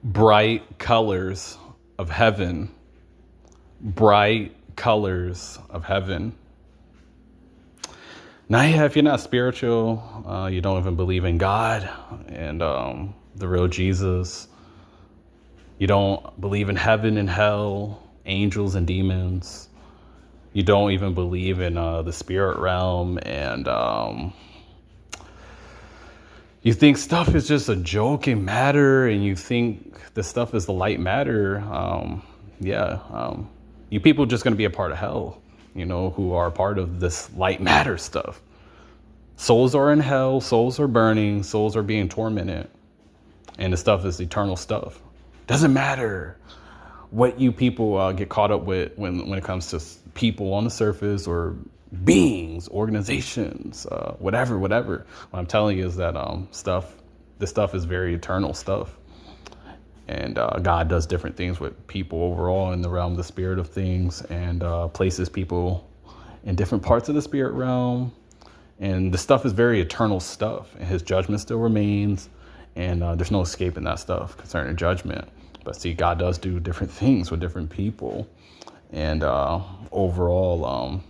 bright colors of heaven, bright colors of heaven. Now, yeah, if you're not spiritual, you don't even believe in God and the real Jesus, you don't believe in heaven and hell, angels and demons, you don't even believe in the spirit realm, and you think stuff is just a joking matter, and you think this stuff is the light matter. You people are just going to be a part of hell, who are a part of this light matter stuff. Souls are in hell, souls are burning, souls are being tormented, and the stuff is eternal stuff. Doesn't matter what you people get caught up with when it comes to people on the surface or beings, organizations, whatever. What I'm telling you is that this stuff is very eternal stuff. And God does different things with people overall in the realm of the spirit of things, and places people in different parts of the spirit realm. And the stuff is very eternal stuff, and his judgment still remains, and there's no escaping that stuff concerning judgment. But see, God does do different things with different people, and overall,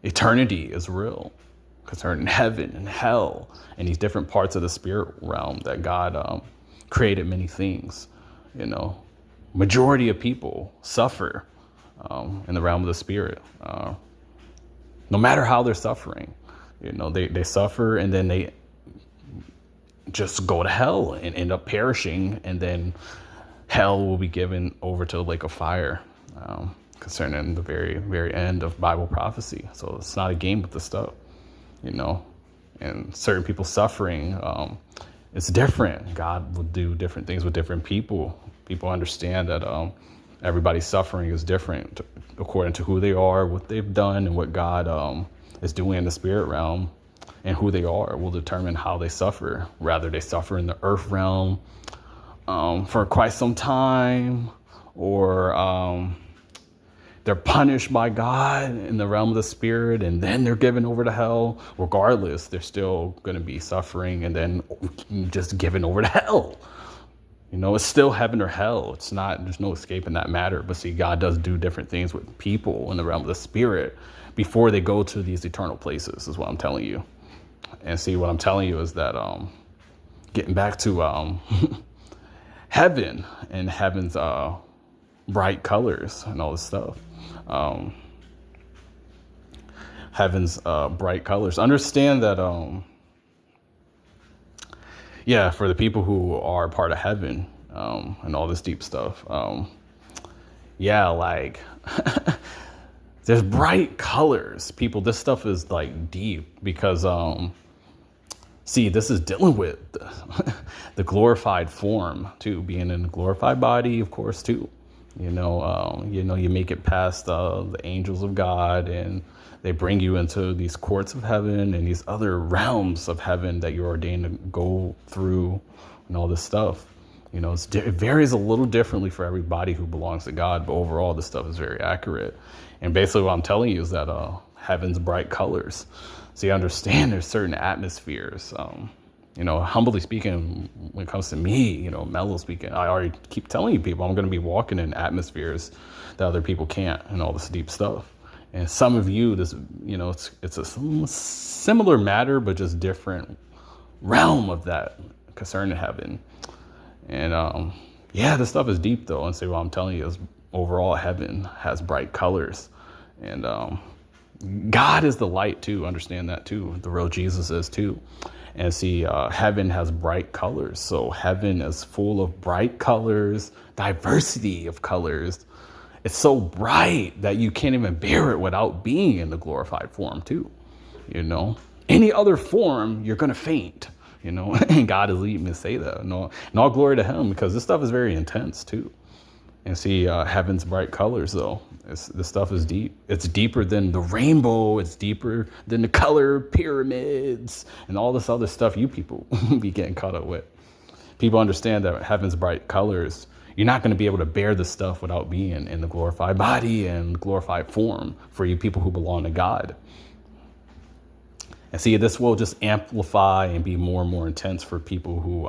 eternity is real concerning heaven and hell and these different parts of the spirit realm that God created many things. Majority of people suffer in the realm of the spirit, no matter how they're suffering. They suffer, and then they just go to hell and end up perishing, and then hell will be given over to the lake of fire, concerning the very, very end of Bible prophecy. So it's not a game with the stuff, and certain people suffering, it's different. God will do different things with different people. People understand that everybody's suffering is different according to who they are, what they've done, and what God is doing in the spirit realm. And who they are will determine how they suffer. Rather they suffer in the earth realm for quite some time, or they're punished by God in the realm of the spirit, and then they're given over to hell. Regardless, they're still going to be suffering and then just given over to hell. It's still heaven or hell. It's not, there's no escape in that matter. But see, God does do different things with people in the realm of the spirit before they go to these eternal places, is what I'm telling you. And see, what I'm telling you is that getting back to heaven and heaven's bright colors and all this stuff. Heaven's bright colors. Understand that, for the people who are part of heaven and all this deep stuff, there's bright colors. People, this stuff is like deep because, see, this is dealing with the glorified form too, being in a glorified body, of course, too. You make it past the angels of God, and they bring you into these courts of heaven and these other realms of heaven that you're ordained to go through, and all this stuff. It varies a little differently for everybody who belongs to God, but overall, this stuff is very accurate. And basically what I'm telling you is that heaven's bright colors. So you understand there's certain atmospheres. Humbly speaking, when it comes to me, mellow speaking, I already keep telling you people I'm going to be walking in atmospheres that other people can't, and all this deep stuff. And some of you, this, it's a similar matter, but just different realm of that concerning heaven. And this stuff is deep though. And so what I'm telling you is overall heaven has bright colors, and God is the light too. Understand that too. The real Jesus is too. And see, heaven has bright colors. So heaven is full of bright colors, diversity of colors. It's so bright that you can't even bear it without being in the glorified form too. Any other form, you're going to faint, and God is leading me to say that. And all glory to him, because this stuff is very intense too. And see, heaven's bright colors, though, this stuff is deep. It's deeper than the rainbow. It's deeper than the color pyramids and all this other stuff you people be getting caught up with. People understand that heaven's bright colors, you're not going to be able to bear this stuff without being in the glorified body and glorified form for you people who belong to God. And see, this will just amplify and be more and more intense for people who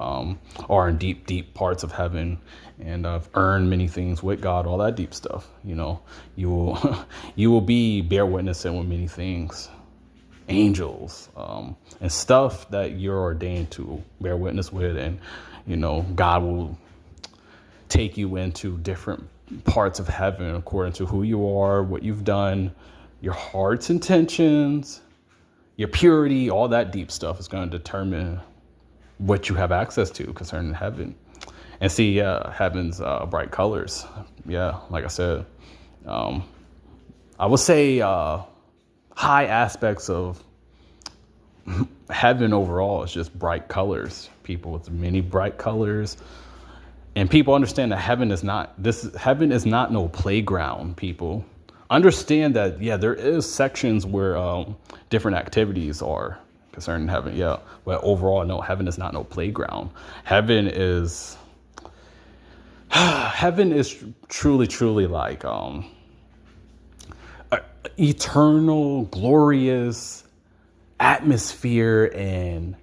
are in deep, deep parts of heaven and have earned many things with God, all that deep stuff. You know, you will you will be bear witnessing with many things, angels, and stuff that you're ordained to bear witness with, and you know, God will take you into different parts of heaven according to who you are, what you've done, your heart's intentions, your purity, all that deep stuff is going to determine what you have access to concerning heaven. And see, heaven's bright colors. Yeah, like I said, I would say high aspects of heaven overall is just bright colors. People with many bright colors. And people understand that heaven is not no playground, people. Understand that, yeah, there is sections where different activities are concerning heaven, yeah. But overall, no, heaven is not no playground. Heaven is truly, truly like eternal, glorious atmosphere, and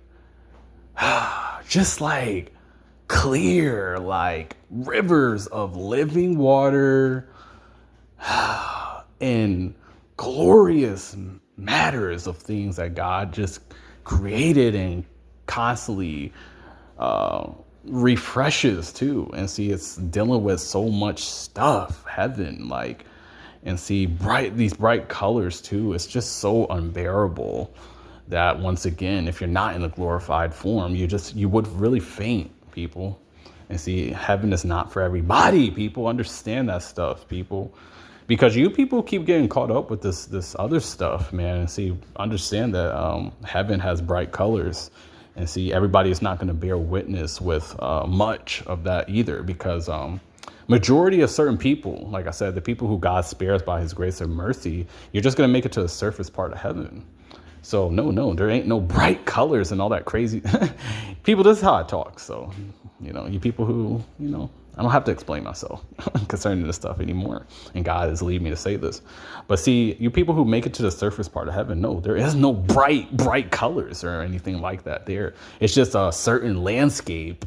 just like clear, like rivers of living water and glorious matters of things that God just created and constantly refreshes too. And see, it's dealing with so much stuff, heaven, like, and see these bright colors too. It's just so unbearable that once again, if you're not in a glorified form, you would really faint, people. And see, heaven is not for everybody. People understand that stuff, people, because you people keep getting caught up with this other stuff, man. And see, understand that heaven has bright colors. And see, everybody is not going to bear witness with much of that either, because majority of certain people, like I said, the people who God spares by his grace and mercy, you're just going to make it to the surface part of heaven. So no, there ain't no bright colors and all that crazy. People, this is how I talk. So, you know, you people who, you know, I don't have to explain myself concerning this stuff anymore. And God is leading me to say this. But see, you people who make it to the surface part of heaven, no, there is no bright colors or anything like that there. It's just a certain landscape.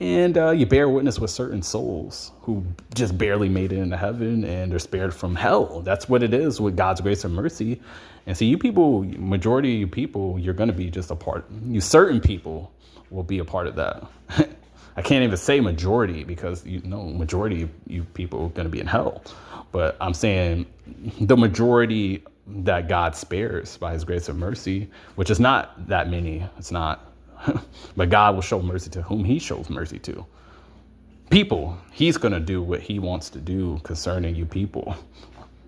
And you bear witness with certain souls who just barely made it into heaven, and they're spared from hell. That's what it is with God's grace and mercy. And see, you people, majority of you people, you're going to be just a part. Certain people will be a part of that. I can't even say majority, because majority of you people are going to be in hell. But I'm saying the majority that God spares by his grace and mercy, which is not that many. It's not. But God will show mercy to whom he shows mercy to. People, he's going to do what he wants to do concerning you people.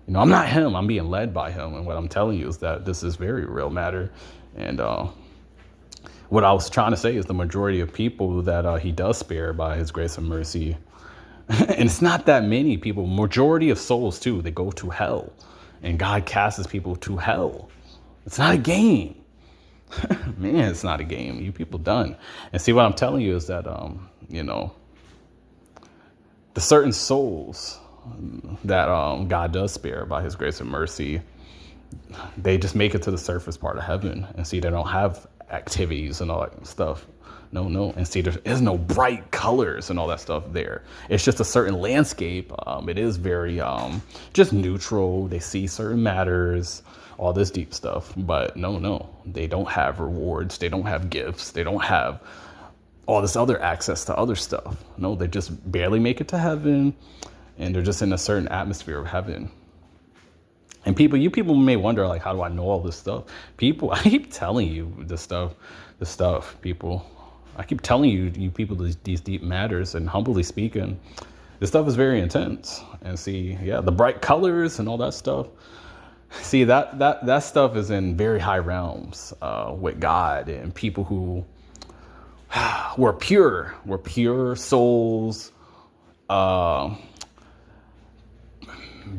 You know, I'm not him. I'm being led by him. And what I'm telling you is that this is very real matter. And what I was trying to say is the majority of people that he does spare by his grace and mercy. And it's not that many people. Majority of souls, too, they go to hell. And God casts people to hell. It's not a game. Man, it's not a game. You people done. And see, what I'm telling you is that, you know, the certain souls that God does spare by his grace and mercy, they just make it to the surface part of heaven. And see, they don't have activities and all that stuff. No. And see, there is no bright colors and all that stuff there. It's just a certain landscape. It is very just neutral. They see certain matters, all this deep stuff. But no, they don't have rewards. They don't have gifts. They don't have all this other access to other stuff. No, they just barely make it to heaven, and they're just in a certain atmosphere of heaven. And you people may wonder, like, how do I know all this stuff? People, I keep telling you this stuff, people. I keep telling you people, these deep matters, and humbly speaking, this stuff is very intense. And see, yeah, the bright colors and all that stuff. See, that stuff is in very high realms with God, and people who were pure souls,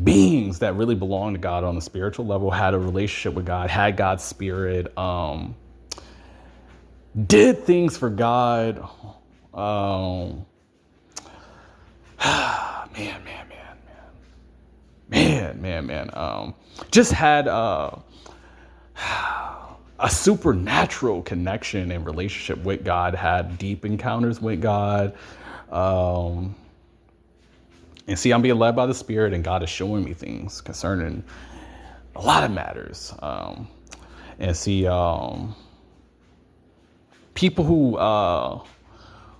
beings that really belong to God on the spiritual level, had a relationship with God, had God's spirit, did things for God. Man. Just had a supernatural connection and relationship with God, had deep encounters with God. And see, I'm being led by the Spirit, and God is showing me things concerning a lot of matters. And see, people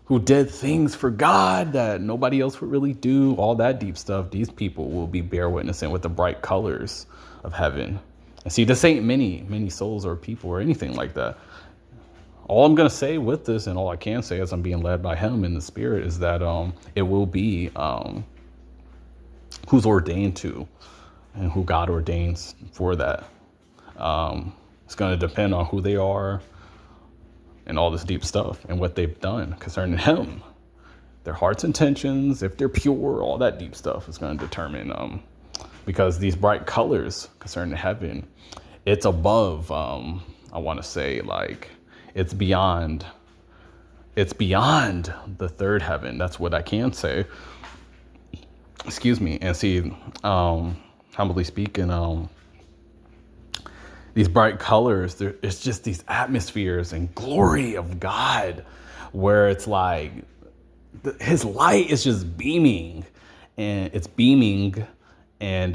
who did things for God that nobody else would really do, all that deep stuff, these people will be bear witnessing with the bright colors of heaven. And see, this ain't many souls or people or anything like that. All I'm going to say with this, and all I can say as I'm being led by him in the Spirit, is that it will be who's ordained to and who God ordains for that. It's going to depend on who they are and all this deep stuff and what they've done concerning him. Their heart's intentions, if they're pure, all that deep stuff is going to determine, because these bright colors concerning heaven, it's above, I want to say, like, it's beyond the third heaven. That's what I can say. Excuse me. And see, humbly speaking, these bright colors, it's just these atmospheres and glory of God where it's like his light is just beaming, and it's beaming, and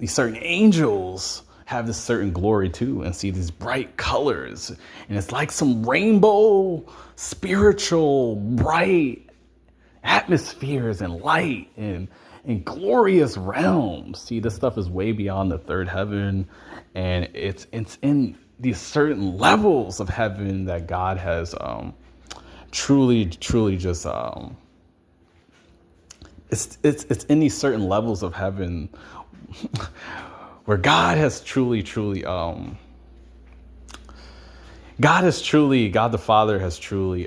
these certain angels have this certain glory too, and see these bright colors, and it's like some rainbow, spiritual, bright atmospheres and light and glorious realms. See, this stuff is way beyond the third heaven, and it's in these certain levels of heaven that God has truly just it's in these certain levels of heaven where God the Father has truly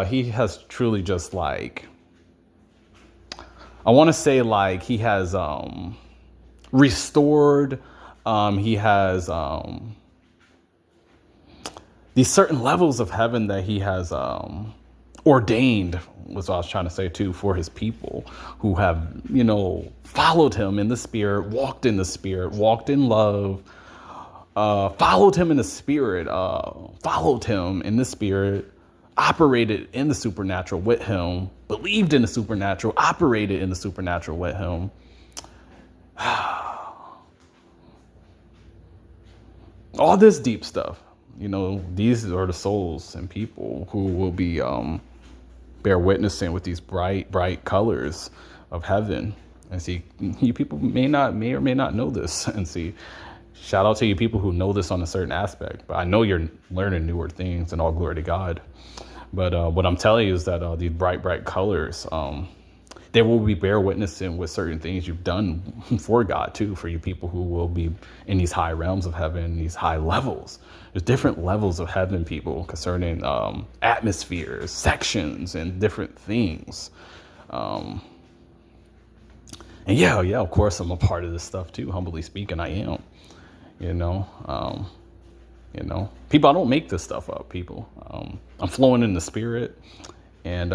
he has truly just like, I want to say, like, he has restored, he has these certain levels of heaven that he has ordained, was what I was trying to say too, for his people who have, followed him in the Spirit, walked in love, followed him in the Spirit, operated in the supernatural with him, believed in the supernatural, operated in the supernatural with him. All this deep stuff, these are the souls and people who will be bear witnessing with these bright colors of heaven. And see, you people may or may not know this. And see, shout out to you people who know this on a certain aspect, but I know you're learning newer things, and all glory to God. But what I'm telling you is that these bright colors, they will be bear witnessing with certain things you've done for God too, for you people who will be in these high realms of heaven, these high levels. There's different levels of heaven, people, concerning atmospheres, sections, and different things. And yeah, of course, I'm a part of this stuff too. Humbly speaking, I am. People, I don't make this stuff up, people. I'm flowing in the Spirit, and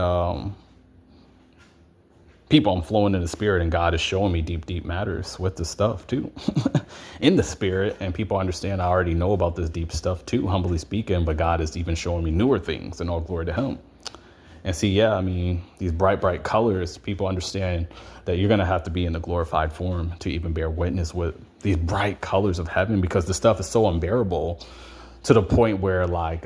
people, I'm flowing in the Spirit, and God is showing me deep matters with this stuff too, in the Spirit. And people understand I already know about this deep stuff too, humbly speaking, but God is even showing me newer things, and all glory to him. And see, these bright colors, people understand that you're going to have to be in the glorified form to even bear witness with these bright colors of heaven, because the stuff is so unbearable to the point where, like,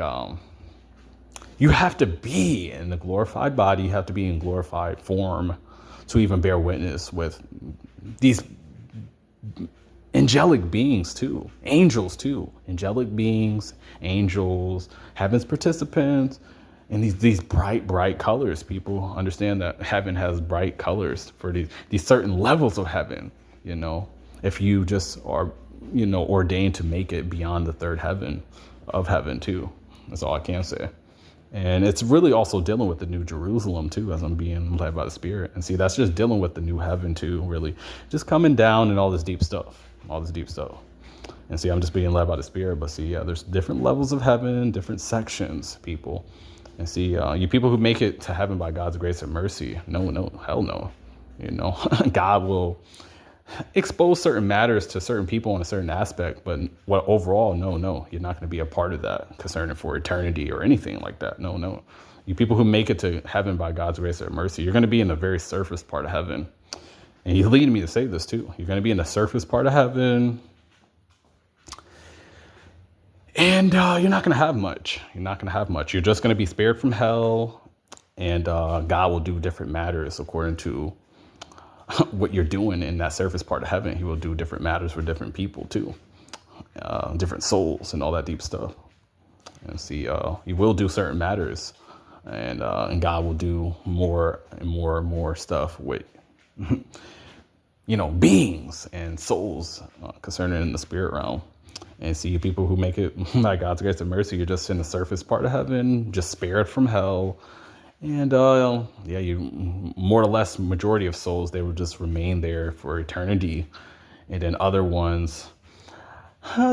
you have to be in the glorified body, you have to be in glorified form to even bear witness with these angelic beings too, angels too, angelic beings, angels, heaven's participants, and these bright colors. People understand that heaven has bright colors for these certain levels of heaven, if you just are, ordained to make it beyond the third heaven of heaven too. That's all I can say. And it's really also dealing with the New Jerusalem too, as I'm being led by the Spirit. And see, that's just dealing with the new heaven too, really just coming down and all this deep stuff. And see, I'm just being led by the Spirit. But see, there's different levels of heaven, different sections, people. And see, you people who make it to heaven by God's grace and mercy, no, hell no. God will expose certain matters to certain people in a certain aspect, but what overall, no, you're not going to be a part of that concerning for eternity or anything like that. No. You people who make it to heaven by God's grace or mercy, you're going to be in the very surface part of heaven. And he's leading me to say this too. You're going to be in the surface part of heaven. And you're not going to have much. You're not going to have much. You're just going to be spared from hell. And God will do different matters according to what you're doing in that surface part of heaven. He will do different matters for different people too. Different souls and all that deep stuff. And see, he will do certain matters. And God will do more and more stuff with beings and souls concerning in the spirit realm. And see, people who make it by God's grace and mercy, you're just in the surface part of heaven, just spared from hell. And you more or less majority of souls, they will just remain there for eternity. And then other ones,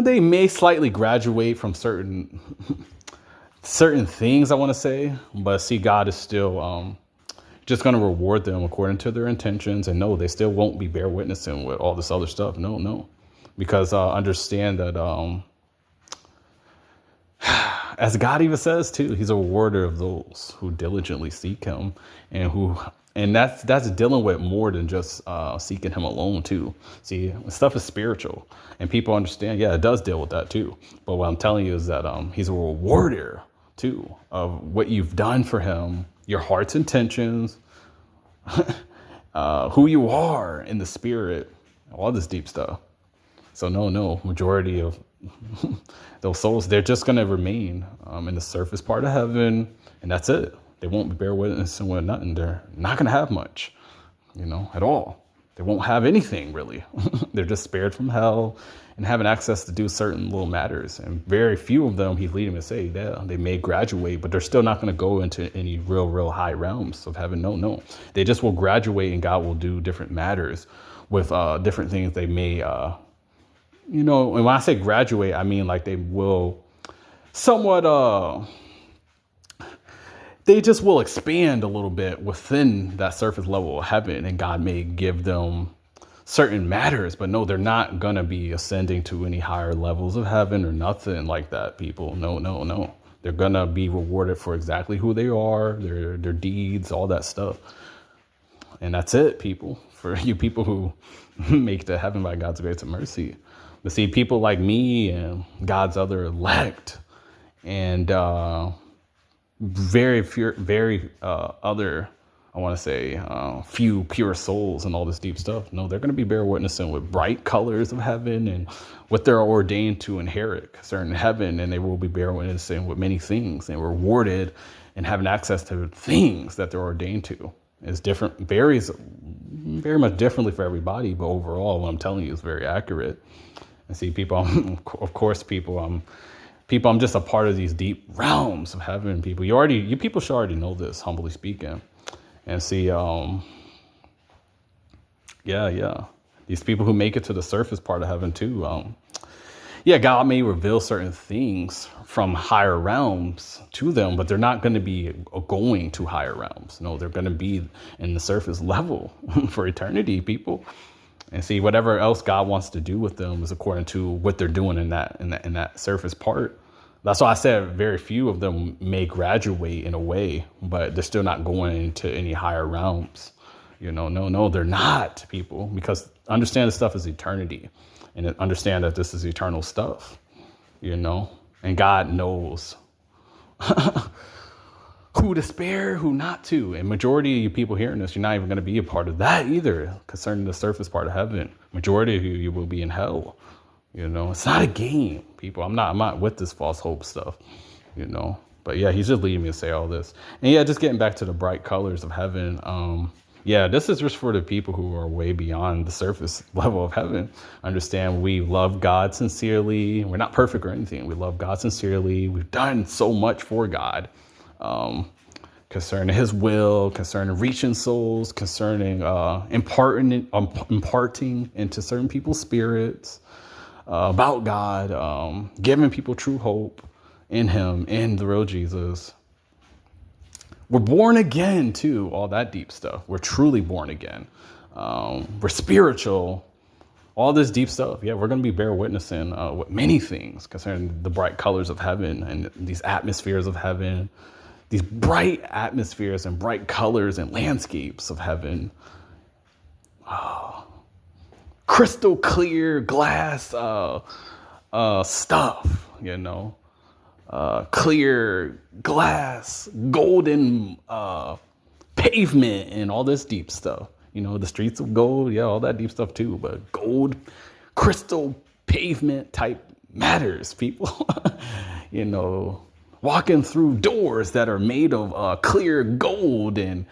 they may slightly graduate from certain things, I want to say, but see, God is still just going to reward them according to their intentions. And no, they still won't be bear witnessing with all this other stuff. No, because understand that as God even says too, he's a rewarder of those who diligently seek him, and that's dealing with more than just seeking him alone too. See, stuff is spiritual, and people understand. Yeah, it does deal with that too. But what I'm telling you is that he's a rewarder too of what you've done for him, your heart's intentions, who you are in the spirit, all this deep stuff. So no, majority of those souls, they're just going to remain in the surface part of heaven, and that's it. They won't be bear witnessing with nothing. They're not going to have much, at all. They won't have anything really. They're just spared from hell and having access to do certain little matters. And very few of them, he's leading me to say, yeah, they may graduate, but they're still not going to go into any real high realms of heaven. No. They just will graduate, and God will do different matters with different things they may and when I say graduate, I mean like they will somewhat, they just will expand a little bit within that surface level of heaven, and God may give them certain matters, but no, they're not going to be ascending to any higher levels of heaven or nothing like that, people. No. They're going to be rewarded for exactly who they are, their deeds, all that stuff. And that's it, people, for you people who make it to heaven by God's grace and mercy. But see, people like me and God's other elect and very other, I want to say, few pure souls and all this deep stuff. No, they're going to be bear witnessing with bright colors of heaven and what they're ordained to inherit concerning heaven. And they will be bear witnessing with many things and rewarded and having access to things that they're ordained to. It's different, varies very much differently for everybody. But overall, what I'm telling you is very accurate. And see, people, of course, I'm just a part of these deep realms of heaven. People, you people should already know this, humbly speaking. And see, these people who make it to the surface part of heaven too. God may reveal certain things from higher realms to them, but they're not going to be going to higher realms. No, they're going to be in the surface level for eternity, people. And see, whatever else God wants to do with them is according to what they're doing in that surface part. That's why I said very few of them may graduate in a way, but they're still not going into any higher realms. No, they're not, people, because understand this stuff is eternity, and understand that this is eternal stuff, and God knows who to spare, who not to. And majority of you people hearing this, you're not even going to be a part of that either concerning the surface part of heaven. Majority of you will be in hell. It's not a game, people. I'm not with this false hope stuff, But yeah, he's just leading me to say all this. And yeah, just getting back to the bright colors of heaven. This is just for the people who are way beyond the surface level of heaven. Understand, we love God sincerely. We're not perfect or anything. We love God sincerely. We've done so much for God. Concerning his will, concerning reaching souls, concerning imparting into certain people's spirits about God, giving people true hope in him, in the real Jesus. We're born again too, all that deep stuff. We're truly born again. We're spiritual, all this deep stuff. Yeah, we're going to be bear witnessing with many things concerning the bright colors of heaven and these atmospheres of heaven, these bright atmospheres and bright colors and landscapes of heaven. Crystal clear glass stuff, clear glass, golden pavement and all this deep stuff. The streets of gold, yeah, all that deep stuff too. But gold, crystal pavement type matters, people. Walking through doors that are made of clear gold and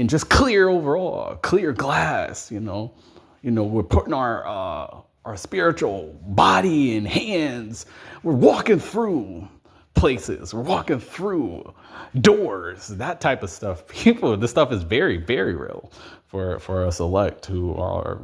just clear overall, clear glass. We're putting our spiritual body and hands. We're walking through places. We're walking through doors, that type of stuff. People, this stuff is very, very real for us elect who are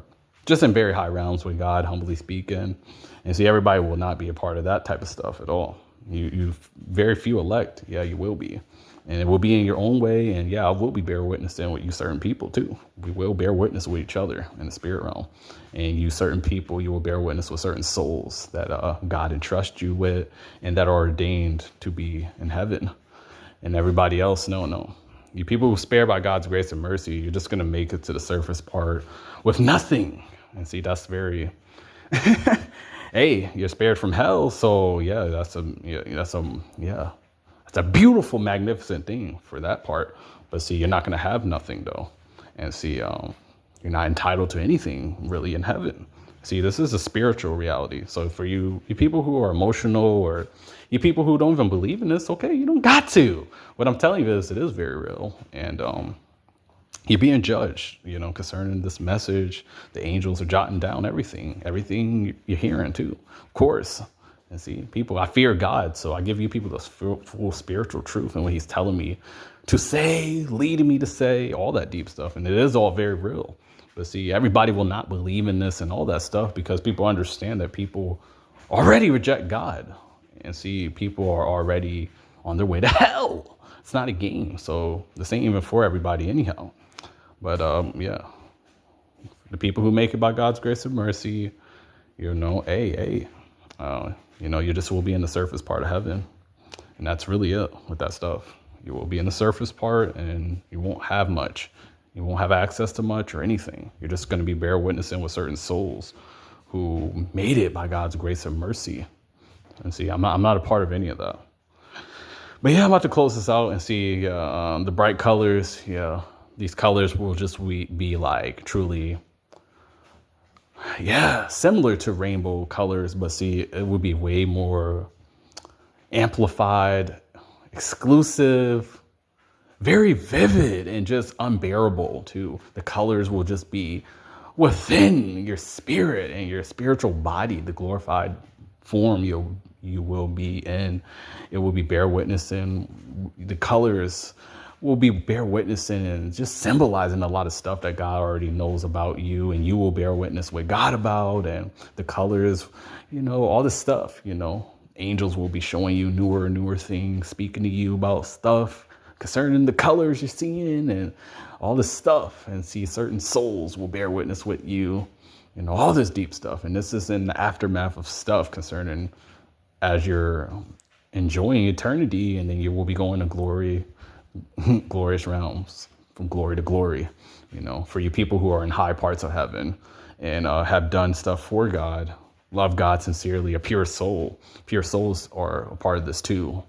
just in very high realms with God, humbly speaking. And see, everybody will not be a part of that type of stuff at all. You very few elect. Yeah, you will be. And it will be in your own way. And yeah, I will be bear witnessing with you certain people too. We will bear witness with each other in the spirit realm. And you certain people, you will bear witness with certain souls that God entrusts you with and that are ordained to be in heaven. And everybody else, no. You people who spare by God's grace and mercy, you're just going to make it to the surface part with nothing. And see, that's very... Hey, you're spared from hell. So yeah, that's a beautiful, magnificent thing for that part. But see, you're not going to have nothing though. And see, you're not entitled to anything really in heaven. See, this is a spiritual reality. So for you people who are emotional or you people who don't even believe in this, okay, you don't got to. What I'm telling you is it is very real. And you're being judged, concerning this message. The angels are jotting down everything you're hearing too, of course. And see, people, I fear God, so I give you people this full spiritual truth and what he's telling me to say, leading me to say, all that deep stuff. And it is all very real. But see, everybody will not believe in this and all that stuff because people understand that people already reject God. And see, people are already on their way to hell. It's not a game. So this ain't even for everybody anyhow. But yeah, the people who make it by God's grace and mercy, you just will be in the surface part of heaven. And that's really it with that stuff. You will be in the surface part and you won't have much. You won't have access to much or anything. You're just going to be bear witnessing with certain souls who made it by God's grace and mercy. And see, I'm not a part of any of that. But yeah, I'm about to close this out and see the bright colors. Yeah. These colors will just be like truly, similar to rainbow colors, but see, it would be way more amplified, exclusive, very vivid, and just unbearable too. The colors will just be within your spirit and your spiritual body, the glorified form you will be in. It will be bear witnessing. The colors will be bear witnessing and just symbolizing a lot of stuff that God already knows about you, and you will bear witness with God about. And the colors, all this stuff, angels will be showing you newer and newer things, speaking to you about stuff concerning the colors you're seeing and all this stuff. And see, certain souls will bear witness with you, all this deep stuff. And this is in the aftermath of stuff concerning as you're enjoying eternity, and then you will be going to glory, glorious realms, from glory to glory, for you people who are in high parts of heaven and have done stuff for God, love God sincerely, a pure soul. Pure souls are a part of this too,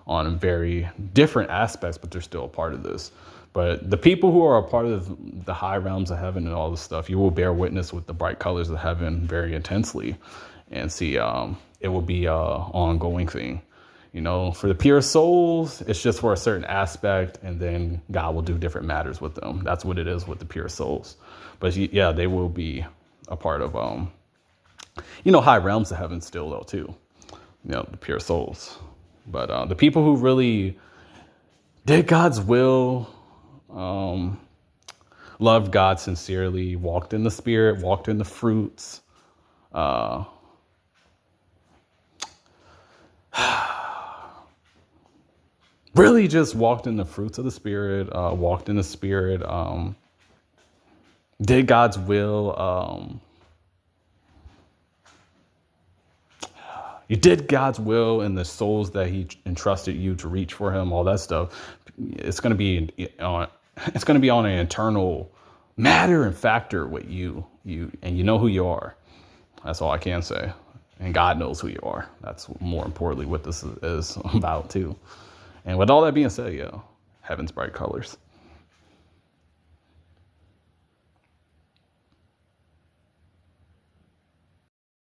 on very different aspects, but they're still a part of this. But the people who are a part of the high realms of heaven and all this stuff, you will bear witness with the bright colors of heaven very intensely. And see, it will be an ongoing thing. For the pure souls, it's just for a certain aspect, and then God will do different matters with them. That's what it is with the pure souls. But yeah, they will be a part of, high realms of heaven still, though, too. The pure souls. But the people who really did God's will, loved God sincerely, walked in the spirit, walked in the fruits, really just walked in the fruits of the spirit, walked in the spirit, did God's will, You did God's will and the souls that He entrusted you to reach for Him. All that stuff. It's going to be on. It's going to be on an internal matter and factor with you, and you know who you are. That's all I can say. And God knows who you are. That's more importantly what this is about too. And with all that being said, heaven's bright colors.